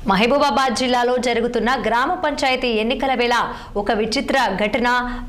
మహబూబాబాద్ జిల్లాలో జరుగుతున్న గ్రామ పంచాయతీ ఎన్నికల వేళ ఒక విచిత్ర ఘటన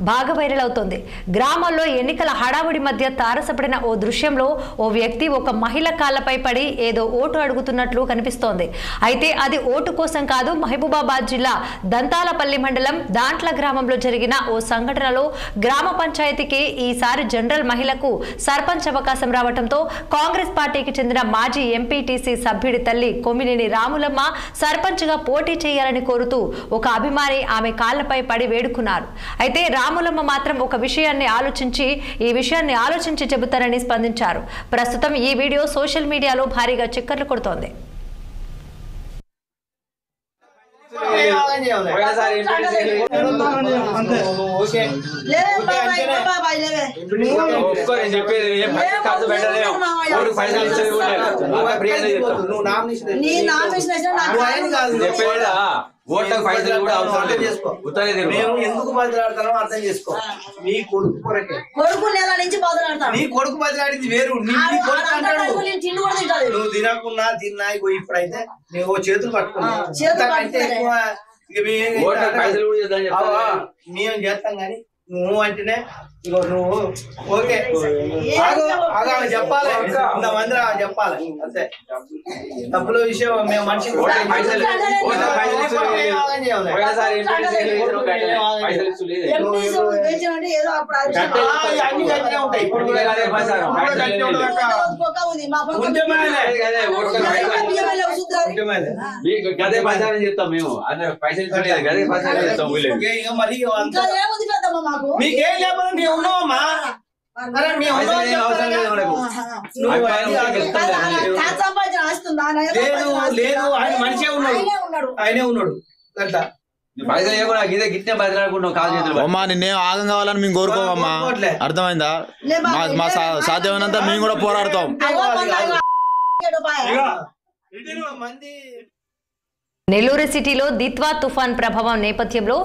బాగా వైరల్ అవుతోంది. గ్రామాల్లో ఎన్నికల హడావుడి మధ్య తారసపడిన ఓ దృశ్యంలో ఓ వ్యక్తి ఒక మహిళ కాళ్లపై పడి ఏదో ఓటు అడుగుతున్నట్లు కనిపిస్తోంది. అయితే అది ఓటు కోసం కాదు. మహబూబాబాద్ జిల్లా దంతాలపల్లి మండలం దాంట్ల గ్రామంలో జరిగిన ఓ సంఘటనలో గ్రామ పంచాయతీకి ఈసారి జనరల్ మహిళకు సర్పంచ్ అవకాశం రావడంతో కాంగ్రెస్ పార్టీకి చెందిన మాజీ ఎంపీటీసీ సభ్యుడి తల్లి కొమ్మినేని రాములమ్మ సర్పంచ్ గా పోటీ చేయాలని కోరుతూ ఒక అభిమాని ఆమె కాళ్లపై పడి వేడుకున్నారు. అయితే రాములమ్మ మాత్రం ఒక విషయాన్ని ఆలోచించి చెబుతారని స్పందించారు. ప్రస్తుతం ఈ వీడియో సోషల్ మీడియాలో భారీగా చక్కర్లు కొడుతోంది. ఓట్లకు పైసలు కూడా ఎందుకు బదిలాడతానో అర్థం చేసుకో. నీ కొడుకు కొరకే కొడుకు నెల నుంచి బదిలాడతాను. నీ కొడుకు బదిలాడింది వేరు. నువ్వు తినకున్నా తిన్నా ఇప్పుడైతే నువ్వు చేతులు పట్టుకున్నావు. మేము చేస్తాం కానీ నువ్వు అంటేనే నువ్వు ఓకే చెప్పాలి. ఇంతమంది చెప్పాలి అంతే. డబ్బుల విషయం మేము మనిషి గదే ప్రచారం చేస్తాం మేము. పైసలు గదే ప్రచారం చేస్తాం. మీకేం లేకపోతే మేము ఉన్నామమ్మా. లేదు ఆయన మనిషే ఉన్నాడు. ఆయనే ఉన్నాడు అట్లా. అమ్మా నిన్నేం ఆగం కావాలని మేము కోరుకోమమ్మా. అర్థమైందా? మా సాధ్యమైనంత మేము కూడా పోరాడతాం. నెల్లూరు సిటీలో దిత్వా తుఫాన్ ప్రభావం నేపథ్యంలో